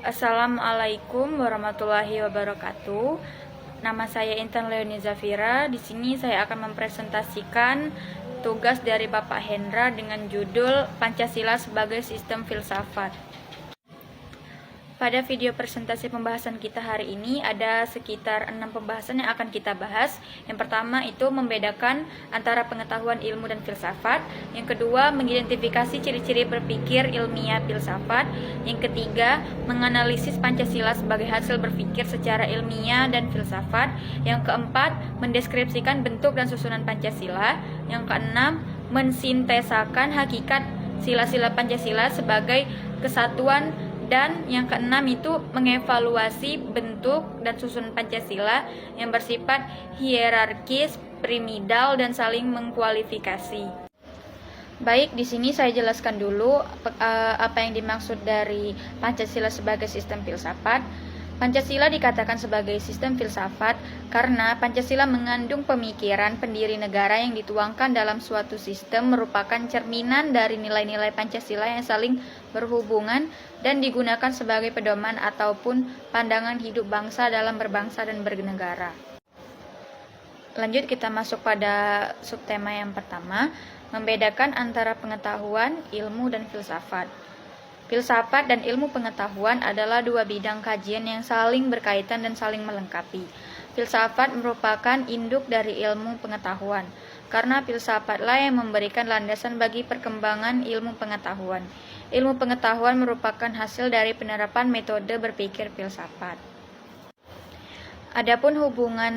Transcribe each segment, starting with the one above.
Assalamualaikum warahmatullahi wabarakatuh. Nama saya Intan Leoni Zafira. Di sini saya akan mempresentasikan tugas dari Bapak Hendra dengan judul Pancasila sebagai Sistem Filsafat. Pada video presentasi pembahasan kita hari ini ada sekitar 6 pembahasan yang akan kita bahas. Yang pertama itu membedakan antara pengetahuan ilmu dan filsafat. Yang kedua, mengidentifikasi ciri-ciri berpikir ilmiah filsafat. Yang ketiga, menganalisis Pancasila sebagai hasil berpikir secara ilmiah dan filsafat. Yang keempat, mendeskripsikan bentuk dan susunan Pancasila. Yang keenam, mensintesakan hakikat sila-sila Pancasila sebagai kesatuan. Dan yang keenam itu mengevaluasi bentuk dan susunan Pancasila yang bersifat hierarkis, piramidal, dan saling mengkualifikasi. Baik, di sini saya jelaskan dulu apa yang dimaksud dari Pancasila sebagai sistem filsafat. Pancasila dikatakan sebagai sistem filsafat karena Pancasila mengandung pemikiran pendiri negara yang dituangkan dalam suatu sistem merupakan cerminan dari nilai-nilai Pancasila yang saling berhubungan dan digunakan sebagai pedoman ataupun pandangan hidup bangsa dalam berbangsa dan bernegara. Lanjut kita masuk pada subtema yang pertama, membedakan antara pengetahuan, ilmu, dan filsafat. Filsafat dan ilmu pengetahuan adalah dua bidang kajian yang saling berkaitan dan saling melengkapi. Filsafat merupakan induk dari ilmu pengetahuan, karena filsafatlah yang memberikan landasan bagi perkembangan ilmu pengetahuan. Ilmu pengetahuan merupakan hasil dari penerapan metode berpikir filsafat. Adapun hubungan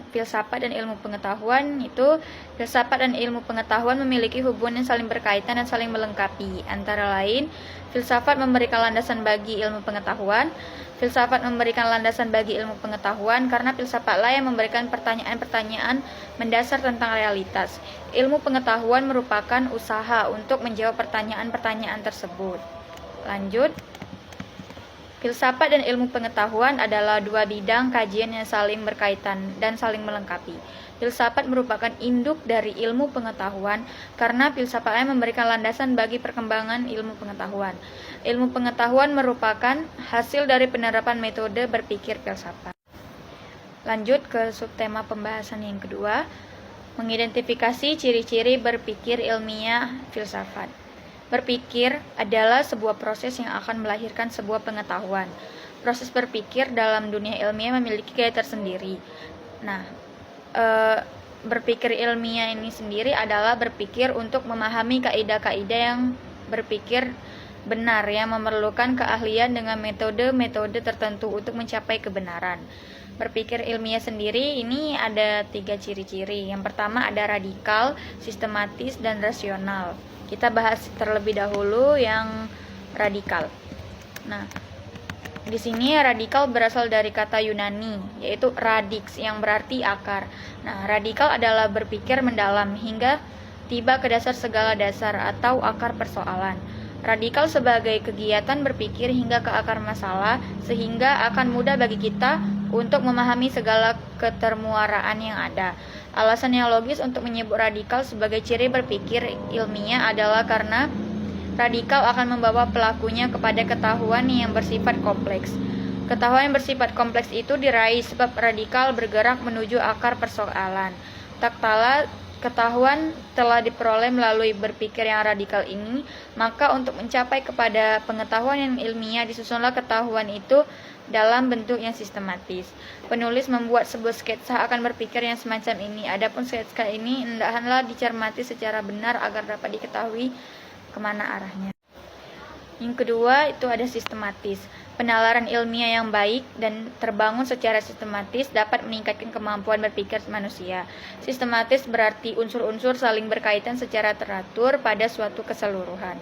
filsafat dan ilmu pengetahuan itu, filsafat dan ilmu pengetahuan memiliki hubungan yang saling berkaitan dan saling melengkapi. Antara lain, filsafat memberikan landasan bagi ilmu pengetahuan. Filsafat memberikan landasan bagi ilmu pengetahuan karena filsafatlah yang memberikan pertanyaan-pertanyaan mendasar tentang realitas. Ilmu pengetahuan merupakan usaha untuk menjawab pertanyaan-pertanyaan tersebut. Lanjut. Filsafat dan ilmu pengetahuan adalah dua bidang kajian yang saling berkaitan dan saling melengkapi. Filsafat merupakan induk dari ilmu pengetahuan karena filsafatnya memberikan landasan bagi perkembangan ilmu pengetahuan. Ilmu pengetahuan merupakan hasil dari penerapan metode berpikir filsafat. Lanjut ke subtema pembahasan yang kedua, mengidentifikasi ciri-ciri berpikir ilmiah filsafat. Berpikir adalah sebuah proses yang akan melahirkan sebuah pengetahuan. Proses berpikir dalam dunia ilmiah memiliki gaya tersendiri. Nah, berpikir ilmiah ini sendiri adalah berpikir untuk memahami kaidah-kaidah yang berpikir benar yang memerlukan keahlian dengan metode-metode tertentu untuk mencapai kebenaran. Berpikir ilmiah sendiri ini ada 3 ciri-ciri. Yang pertama ada radikal, sistematis, dan rasional. Kita bahas terlebih dahulu yang radikal. Nah, di sini radikal berasal dari kata Yunani, yaitu radix yang berarti akar. Nah, radikal adalah berpikir mendalam hingga tiba ke dasar segala dasar atau akar persoalan. Radikal sebagai kegiatan berpikir hingga ke akar masalah sehingga akan mudah bagi kita untuk memahami segala ketermuaraan yang ada. Alasan yang logis untuk menyebut radikal sebagai ciri berpikir ilmiah adalah karena radikal akan membawa pelakunya kepada ketahuan yang bersifat kompleks. Ketahuan yang bersifat kompleks itu diraih sebab radikal bergerak menuju akar persoalan. Tak kala ketahuan telah diperoleh melalui berpikir yang radikal ini, maka untuk mencapai kepada pengetahuan yang ilmiah disusunlah ketahuan itu dalam bentuk yang sistematis. Penulis membuat sebuah sketsa akan berpikir yang semacam ini. Adapun sketsa ini hendaklah dicermati secara benar agar dapat diketahui kemana arahnya. Yang kedua itu ada sistematis. Penalaran ilmiah yang baik dan terbangun secara sistematis dapat meningkatkan kemampuan berpikir manusia. Sistematis berarti unsur-unsur saling berkaitan secara teratur pada suatu keseluruhan.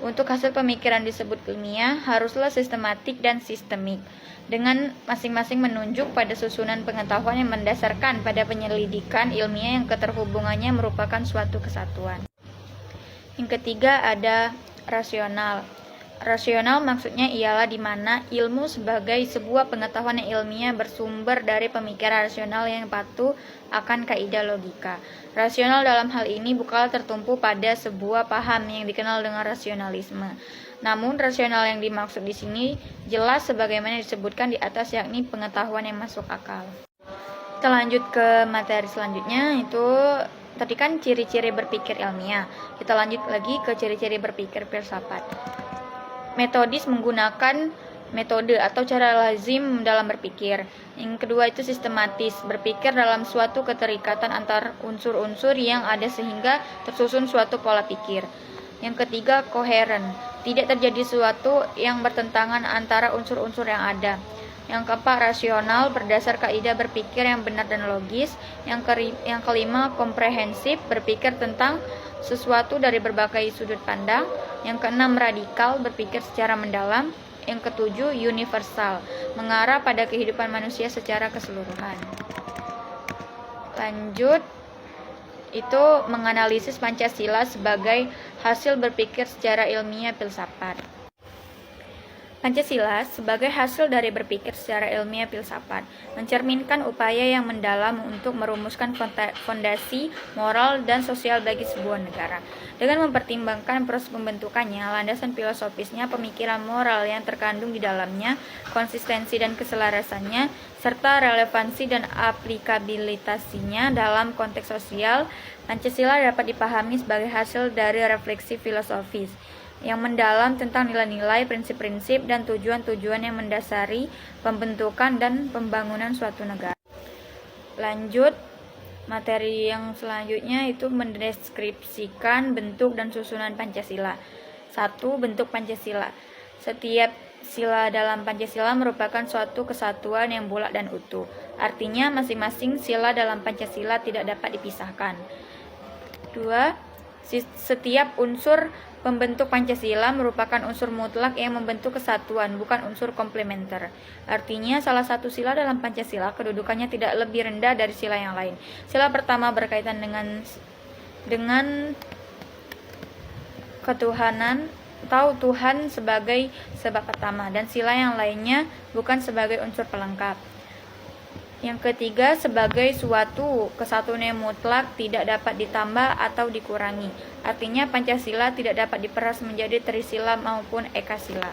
Untuk hasil pemikiran disebut ilmiah haruslah sistematik dan sistemik, dengan masing-masing menunjuk pada susunan pengetahuan yang mendasarkan pada penyelidikan ilmiah yang keterhubungannya merupakan suatu kesatuan. Yang ketiga ada rasional. Rasional maksudnya ialah di mana ilmu sebagai sebuah pengetahuan yang ilmiah bersumber dari pemikiran rasional yang patuh akan kaidah logika. Rasional dalam hal ini bukanlah tertumpu pada sebuah paham yang dikenal dengan rasionalisme. Namun rasional yang dimaksud di sini jelas sebagaimana disebutkan di atas, yakni pengetahuan yang masuk akal. Kita lanjut ke materi selanjutnya, itu tadi kan ciri-ciri berpikir ilmiah. Kita lanjut lagi ke ciri-ciri berpikir filsafat. Metodis menggunakan metode atau cara lazim dalam berpikir. Yang kedua itu sistematis, berpikir dalam suatu keterikatan antar unsur-unsur yang ada sehingga tersusun suatu pola pikir. Yang ketiga koheren, tidak terjadi sesuatu yang bertentangan antara unsur-unsur yang ada. Yang keempat rasional, berdasar kaidah berpikir yang benar dan logis. Yang kelima komprehensif, berpikir tentang sesuatu dari berbagai sudut pandang. Yang keenam radikal, berpikir secara mendalam. Yang ketujuh universal, mengarah pada kehidupan manusia secara keseluruhan. Lanjut, itu menganalisis Pancasila sebagai hasil berpikir secara ilmiah filsafat. Pancasila sebagai hasil dari berpikir secara ilmiah filsafat mencerminkan upaya yang mendalam untuk merumuskan fondasi moral dan sosial bagi sebuah negara. Dengan mempertimbangkan proses pembentukannya, landasan filosofisnya, pemikiran moral yang terkandung di dalamnya, konsistensi dan keselarasannya, serta relevansi dan aplikabilitasnya dalam konteks sosial, Pancasila dapat dipahami sebagai hasil dari refleksi filosofis yang mendalam tentang nilai-nilai, prinsip-prinsip, dan tujuan-tujuan yang mendasari pembentukan dan pembangunan suatu negara. Lanjut, materi yang selanjutnya itu mendeskripsikan bentuk dan susunan Pancasila. 1. Bentuk Pancasila. Setiap sila dalam Pancasila merupakan suatu kesatuan yang bulat dan utuh. Artinya masing-masing sila dalam Pancasila tidak dapat dipisahkan. 2. Setiap unsur pembentuk Pancasila merupakan unsur mutlak yang membentuk kesatuan, bukan unsur komplementer. Artinya, salah satu sila dalam Pancasila kedudukannya tidak lebih rendah dari sila yang lain. Sila pertama berkaitan dengan ketuhanan atau Tuhan sebagai sebab pertama, dan sila yang lainnya bukan sebagai unsur pelengkap. Yang ketiga, sebagai suatu kesatuan yang mutlak tidak dapat ditambah atau dikurangi. Artinya Pancasila tidak dapat diperas menjadi trisila maupun ekasila.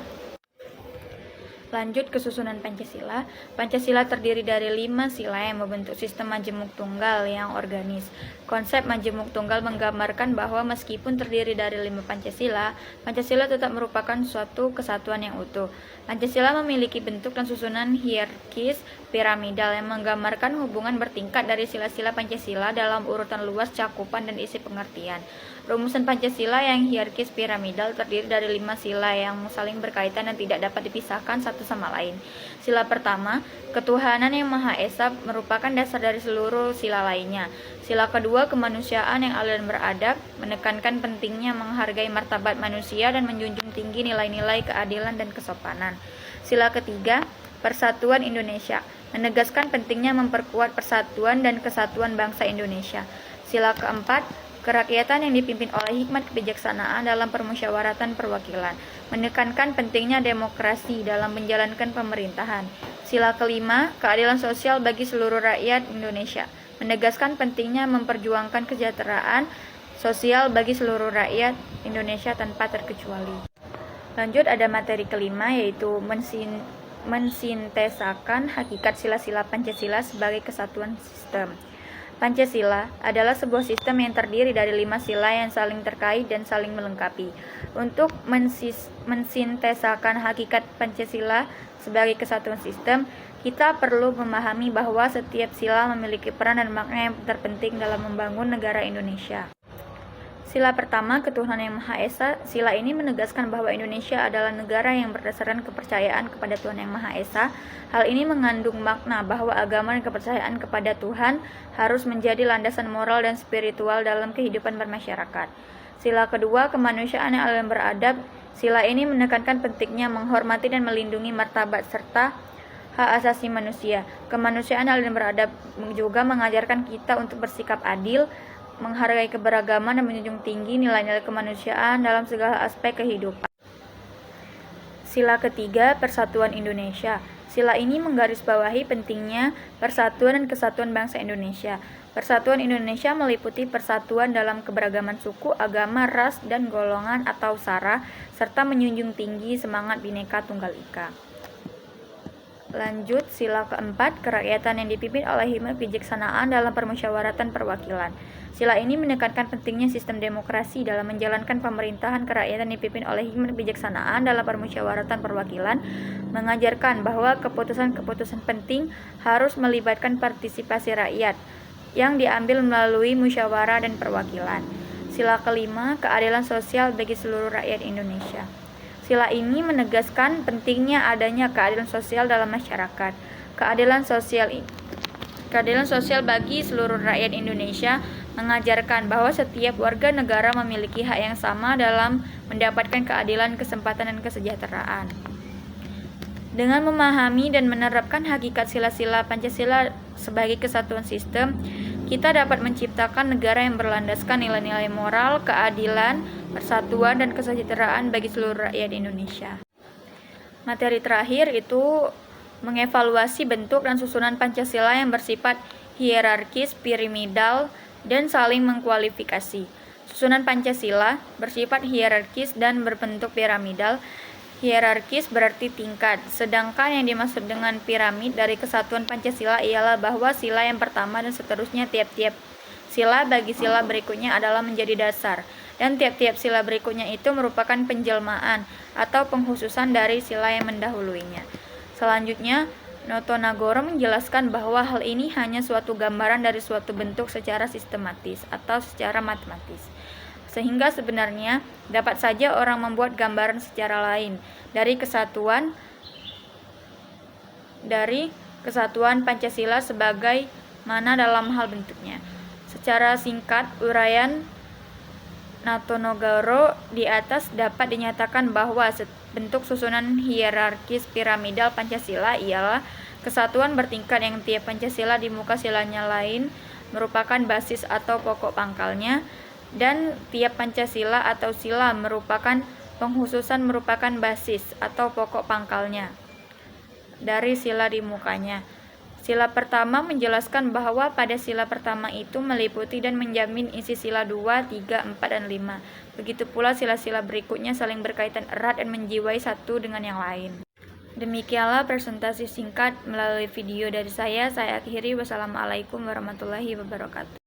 Lanjut ke susunan Pancasila. Pancasila terdiri dari 5 sila yang membentuk sistem majemuk tunggal yang organis. Konsep majemuk tunggal menggambarkan bahwa meskipun terdiri dari 5 Pancasila, Pancasila tetap merupakan suatu kesatuan yang utuh. Pancasila memiliki bentuk dan susunan hierarkis piramidal yang menggambarkan hubungan bertingkat dari sila-sila Pancasila dalam urutan luas cakupan dan isi pengertian. Rumusan Pancasila yang hierarkis piramidal terdiri dari 5 sila yang saling berkaitan dan tidak dapat dipisahkan satu sama lain. Sila pertama, ketuhanan yang Maha Esa merupakan dasar dari seluruh sila lainnya. Sila kedua, kemanusiaan yang adil dan beradab, menekankan pentingnya menghargai martabat manusia dan menjunjung tinggi nilai-nilai keadilan dan kesopanan. Sila ketiga, persatuan Indonesia, menegaskan pentingnya memperkuat persatuan dan kesatuan bangsa Indonesia. Sila keempat, kerakyatan yang dipimpin oleh hikmat kebijaksanaan dalam permusyawaratan perwakilan, menekankan pentingnya demokrasi dalam menjalankan pemerintahan. Sila kelima, keadilan sosial bagi seluruh rakyat Indonesia, menegaskan pentingnya memperjuangkan kesejahteraan sosial bagi seluruh rakyat Indonesia tanpa terkecuali. Lanjut, ada materi kelima, yaitu mensintesakan hakikat sila-sila Pancasila sebagai kesatuan sistem. Pancasila adalah sebuah sistem yang terdiri dari 5 sila yang saling terkait dan saling melengkapi. Untuk mensintesakan hakikat Pancasila sebagai kesatuan sistem, kita perlu memahami bahwa setiap sila memiliki peran dan makna yang terpenting dalam membangun negara Indonesia. Sila pertama, ketuhanan yang Maha Esa. Sila ini menegaskan bahwa Indonesia adalah negara yang berdasarkan kepercayaan kepada Tuhan yang Maha Esa. Hal ini mengandung makna bahwa agama dan kepercayaan kepada Tuhan harus menjadi landasan moral dan spiritual dalam kehidupan bermasyarakat. Sila kedua, kemanusiaan yang adil dan beradab. Sila ini menekankan pentingnya menghormati dan melindungi martabat serta hak asasi manusia. Kemanusiaan yang adil dan beradab juga mengajarkan kita untuk bersikap adil, menghargai keberagaman dan menjunjung tinggi nilai-nilai kemanusiaan dalam segala aspek kehidupan. Sila ketiga, Persatuan Indonesia. Sila ini menggarisbawahi pentingnya persatuan dan kesatuan bangsa Indonesia. Persatuan Indonesia meliputi persatuan dalam keberagaman suku, agama, ras, dan golongan atau sara, serta menjunjung tinggi semangat Bhinneka Tunggal Ika. Lanjut, sila keempat, kerakyatan yang dipimpin oleh hikmat kebijaksanaan dalam permusyawaratan perwakilan. Sila ini menekankan pentingnya sistem demokrasi dalam menjalankan pemerintahan kerakyatan yang dipimpin oleh hikmat kebijaksanaan dalam permusyawaratan perwakilan, mengajarkan bahwa keputusan-keputusan penting harus melibatkan partisipasi rakyat yang diambil melalui musyawarah dan perwakilan. Sila kelima, keadilan sosial bagi seluruh rakyat Indonesia. Sila ini menegaskan pentingnya adanya keadilan sosial dalam masyarakat. Keadilan sosial bagi seluruh rakyat Indonesia mengajarkan bahwa setiap warga negara memiliki hak yang sama dalam mendapatkan keadilan, kesempatan, dan kesejahteraan. Dengan memahami dan menerapkan hakikat sila-sila Pancasila sebagai kesatuan sistem, kita dapat menciptakan negara yang berlandaskan nilai-nilai moral, keadilan, persatuan, dan kesejahteraan bagi seluruh rakyat Indonesia. Materi terakhir itu mengevaluasi bentuk dan susunan Pancasila yang bersifat hierarkis, piramidal, dan saling mengkualifikasi. Susunan Pancasila bersifat hierarkis dan berbentuk piramidal. Hierarkis berarti tingkat, sedangkan yang dimaksud dengan piramid dari kesatuan Pancasila ialah bahwa sila yang pertama dan seterusnya tiap-tiap sila bagi sila berikutnya adalah menjadi dasar, dan tiap-tiap sila berikutnya itu merupakan penjelmaan atau pengkhususan dari sila yang mendahuluinya. Selanjutnya, Notonagoro menjelaskan bahwa hal ini hanya suatu gambaran dari suatu bentuk secara sistematis atau secara matematis. Sehingga sebenarnya dapat saja orang membuat gambaran secara lain dari kesatuan Pancasila sebagai mana dalam hal bentuknya. Secara singkat, uraian Notonagoro di atas dapat dinyatakan bahwa bentuk susunan hierarkis piramidal Pancasila ialah kesatuan bertingkat yang tiap Pancasila di muka silanya lain merupakan basis atau pokok pangkalnya, dan tiap Pancasila atau sila merupakan pengkhususan merupakan basis atau pokok pangkalnya dari sila di mukanya. Sila pertama menjelaskan bahwa pada sila pertama itu meliputi dan menjamin isi sila 2, 3, 4, dan 5. Begitu pula sila-sila berikutnya saling berkaitan erat dan menjiwai satu dengan yang lain. Demikianlah presentasi singkat melalui video dari saya. Saya akhiri. Wassalamualaikum warahmatullahi wabarakatuh.